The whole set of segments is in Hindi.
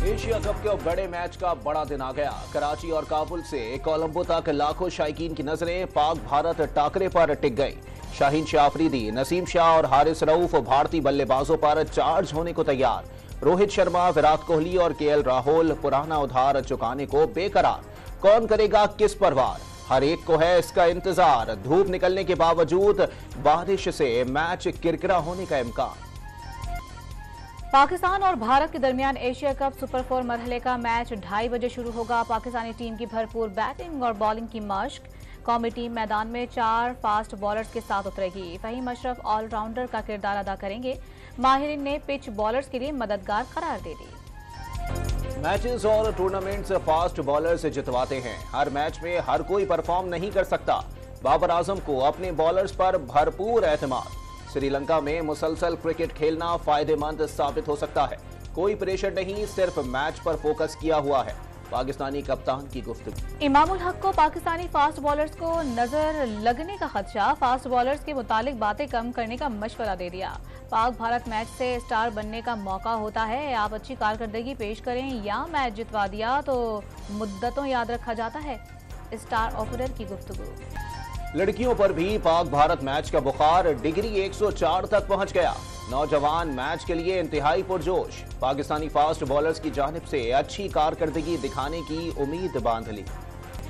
एशिया कप के बड़े मैच का बड़ा दिन आ गया। कराची और काबुल से कोलंबो तक लाखों शायकीन की नजरें पाक भारत टाकरे पर टिक गई। शाहीन शाह अफरीदी, नसीम शाह और हारिस रऊफ भारतीय बल्लेबाजों पर चार्ज होने को तैयार। रोहित शर्मा, विराट कोहली और केएल राहुल पुराना उधार चुकाने को बेकरार। कौन करेगा किस पर वार, हर एक को है इसका इंतजार। धूप निकलने के बावजूद बारिश से मैच किरकिरा होने का इम्कान। पाकिस्तान और भारत के दरमियान एशिया कप सुपर 4 मरहले का मैच 2:30 बजे शुरू होगा। पाकिस्तानी टीम की भरपूर बैटिंग और बॉलिंग की मश्क। कौमी टीम मैदान में 4 फास्ट बॉलर्स के साथ उतरेगी। फहीम अशरफ ऑलराउंडर का किरदार अदा करेंगे। माहिरीन ने पिच बॉलर्स के लिए मददगार करार दे दी। मैचेस और टूर्नामेंट्स फास्ट बॉलर्स जितवाते हैं। हर मैच में हर कोई परफॉर्म नहीं कर सकता। बाबर आजम को अपने बॉलर्स पर भरपूर एतमाद। श्रीलंका में मुसलसल क्रिकेट खेलना फायदेमंद साबित हो सकता है। कोई प्रेशर नहीं, सिर्फ मैच पर फोकस किया हुआ है। पाकिस्तानी कप्तान की गुफ्तगू। इमामुल हक को पाकिस्तानी फास्ट बॉलर्स को नजर लगने का खदशा। फास्ट बॉलर्स के मुतालिक बातें कम करने का मशवरा दे दिया। पाक भारत मैच से स्टार बनने का मौका होता है। आप अच्छी कारकर्दगी पेश करें या मैच जितवा दिया तो मुद्दतों याद रखा जाता है। स्टार ओपनर की गुफ्तगू। लड़कियों पर भी पाक भारत मैच का बुखार डिग्री 104 तक पहुंच गया। नौजवान मैच के लिए इंतहाई पुरजोश। पाकिस्तानी फास्ट बॉलर्स की जानिब से अच्छी कारकर्दगी दिखाने की उम्मीद बांध ली।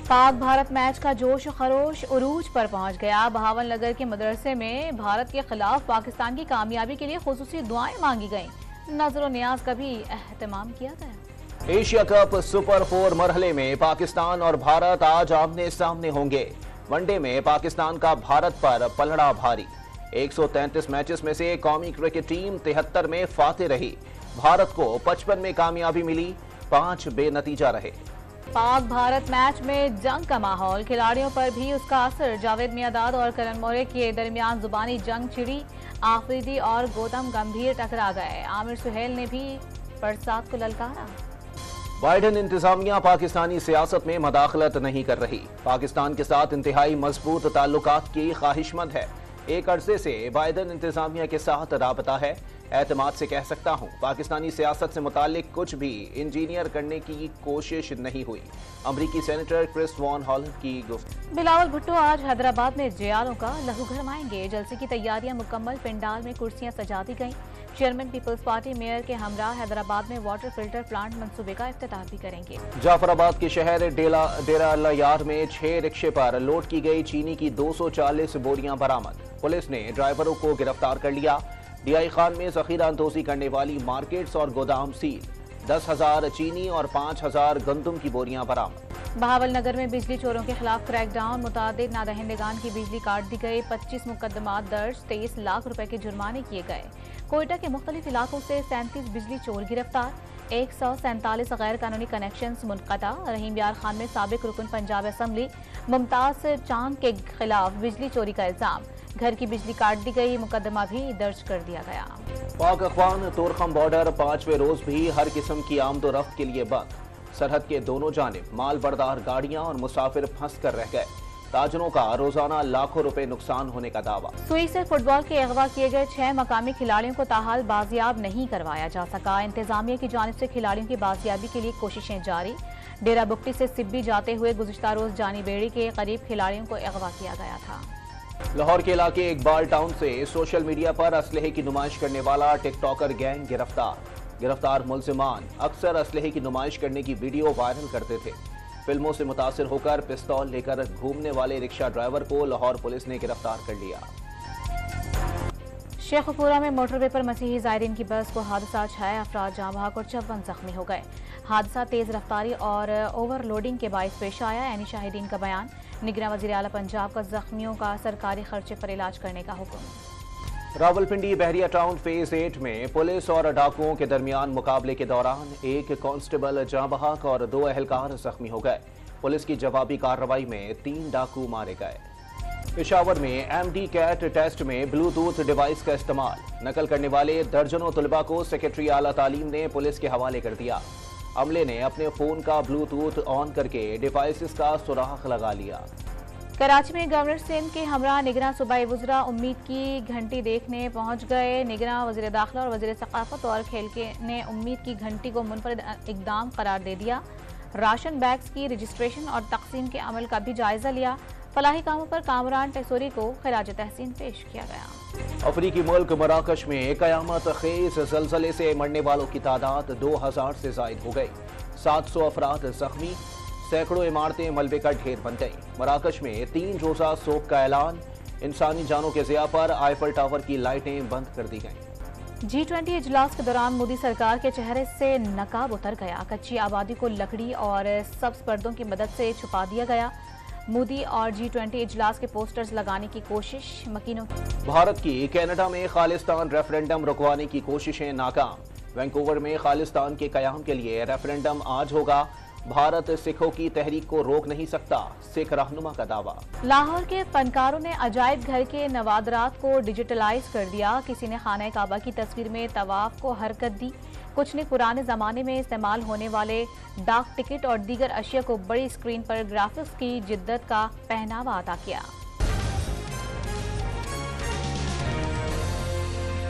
पाक भारत मैच का जोश खरोश उरूज पर पहुंच गया। बहावल नगर के मदरसे में भारत के खिलाफ पाकिस्तान की कामयाबी के लिए खुसूसी दुआएं मांगी गईं। नजर और नियाज का भी एहतमाम किया गया। एशिया कप सुपर 4 मरहले में पाकिस्तान और भारत आज आमने सामने होंगे। वनडे में पाकिस्तान का भारत पर पलड़ा भारी। 133 मैचेस में से कौमी क्रिकेट टीम 73 में फाते रही। भारत को 55 में कामयाबी मिली, 5 बेनतीजा रहे। पाक भारत मैच में जंग का माहौल, खिलाड़ियों पर भी उसका असर। जावेद मियांदाद और करण मोरे के दरमियान जुबानी जंग छिड़ी। आफरीदी और गौतम गंभीर टकरा गए। आमिर सुहेल ने भी बरसात को ललकारा। बाइडन इंतजामिया पाकिस्तानी सियासत में मदाखलत नहीं कर रही। पाकिस्तान के साथ इंतहाई मजबूत ताल्लुकात की ख्वाहिशमंद है। एक अरसे से बाइडन इंतजामिया के साथ राबता है। एतमाद से कह सकता हूं, पाकिस्तानी सियासत से मुतालिक कुछ भी इंजीनियर करने की कोशिश नहीं हुई। अमरीकी सेनेटर क्रिस वॉन हॉलैंड की गुफ्तगू। बिलावल भुट्टो आज हैदराबाद में जेआरओ का लहू गरमाएंगे। जलसे की तैयारियां मुकम्मल, पंडाल में कुर्सियां सजा दी गईं। चेयरमैन पीपल्स पार्टी मेयर के हमरा हैदराबाद में वाटर फिल्टर प्लांट मंसूबे का इफ्तिताह भी करेंगे। जाफराबाद के शहर डेरा अल्लायार में 6 रिक्शे पर लोड की गई चीनी की 240 बोरियां बरामद। पुलिस ने ड्राइवरों को गिरफ्तार कर लिया। डीआई खान में जखीरा अंदोजी करने वाली मार्केट्स और गोदाम सील। 10,000 चीनी और 5,000 गंदुम की बोरियां बरामद। बहावल नगर में बिजली चोरों के खिलाफ क्रैकडाउन, मुतादिद नादहिंदगान की बिजली काट दी गई। 25 मुकदमात दर्ज, 23 लाख रुपए के जुर्माने किए गए। कोयटा के मुख्तलिफ इलाकों से 37 बिजली चोर गिरफ्तार। 147 गैर कानूनी कनेक्शन मुनक़ता। रहीम यार खान में साबिक रुकन पंजाब असम्बली मुमताज चांद के खिलाफ बिजली चोरी का इल्जाम। घर की बिजली काट दी गई, मुकदमा भी दर्ज कर दिया गया। पाक अफगान तोरखम बॉर्डर 5वें रोज भी हर किस्म की आमदोरफ्त के लिए बंद। सरहद के दोनों जानिब माल बरदार गाड़ियां और मुसाफिर फंस कर रह गए। ताजरों का रोजाना लाखों रुपए नुकसान होने का दावा। सुई से फुटबॉल के अगवा किए गए 6 मकामी खिलाड़ियों को ताहाल बाजियाब नहीं करवाया जा सका। इंतजामिया की जानिब से खिलाड़ियों की बाजियाबी के लिए कोशिशें जारी। डेरा बुक्टी से सिब्बी जाते हुए गुज़िश्ता रोज जानी बेड़ी के करीब खिलाड़ियों को अगवा किया गया था। लाहौर के इलाके इकबाल टाउन से सोशल मीडिया पर असलहे की नुमाइश करने वाला टिकटॉकर गैंग गिरफ्तार मुल्जिमान अक्सर असलहे की नुमाइश करने की वीडियो वायरल करते थे। फिल्मों से मुतासिर होकर पिस्तौल लेकर घूमने वाले रिक्शा ड्राइवर को लाहौर पुलिस ने गिरफ्तार कर लिया। शेखपुरा में मोटरवे पर मसीही ज़ायरीन की बस को हादसा, 6 अफराद जाँ बहक और 54 जख्मी हो गए। हादसा तेज रफ्तारी और ओवरलोडिंग के बाइस पेश आया। यानी शाहिदीन का बयान। निगरान वज़ीर आला पंजाब का जख्मियों का सरकारी खर्चे पर इलाज करने का हुक्म। रावलपिंडी बहरिया टाउन फेज 8 में पुलिस और डाकुओं के दरमियान मुकाबले के दौरान एक कांस्टेबल जाँ बहक और 2 अहलकार जख्मी हो गए। पुलिस की जवाबी कार्रवाई में 3 डाकू मारे गए। पेशावर में एमडी कैट टेस्ट में ब्लूटूथ डिवाइस का इस्तेमाल नकल करने वाले दर्जनों तलबा को सेक्रेटरी आला तालीम ने पुलिस के हवाले कर दिया। अमले ने अपने फोन का ब्लूटूथ ऑन करके डिवाइसेस का सुराख लगा लिया। कराची में गवर्नर सिंध के हमरा निगरान सूबाई वज़रा उम्मीद की घंटी देखने पहुंच गए। निगरान वज़ीर दाखिला और वज़ीर सकाफत और खेल ने उम्मीद की घंटी को मुनफरद इक़दाम करार दे दिया। राशन बैग्स की रजिस्ट्रेशन और तकसीम के अमल का भी जायजा लिया। फलाही कामों पर कामरान टेसोरी को खिराज तहसीन पेश किया गया। अफ्रीकी मुल्क मराकश में कयामत खेज ज़लज़ले से मरने वालों की तादाद 2000 से ज़ायद हो गई। 700 अफराद जख्मी, सैकड़ों इमारतें मलबे का ढेर बन गई। मराकश में 3 रोज़ा सोग का ऐलान। इंसानी जानों के ज़िया पर आईफल टावर की लाइटें बंद कर दी गईं। G20 इजलास के दौरान मोदी सरकार के चेहरे से नकाब उतर गया। कच्ची आबादी को लकड़ी और सब्ज पर्दों की मदद से छुपा दिया गया। मोदी और G20 इजलास के पोस्टर्स लगाने की कोशिश मकीनों की। भारत की कनाडा में खालिस्तान रेफरेंडम रुकवाने की कोशिशें नाकाम। वैंकूवर में खालिस्तान के कयाम के लिए रेफरेंडम आज होगा। भारत सिखों की तहरीक को रोक नहीं सकता, सिख रहनुमा का दावा। लाहौर के फनकारों ने अजायब घर के नवादरात को डिजिटलाइज कर दिया। किसी ने खाना काबा की तस्वीर में तवाफ को हरकत दी। कुछ ने पुराने जमाने में इस्तेमाल होने वाले डाक टिकट और दीगर अशिया को बड़ी स्क्रीन पर ग्राफिक्स की जिद्दत का पहनावा अता किया।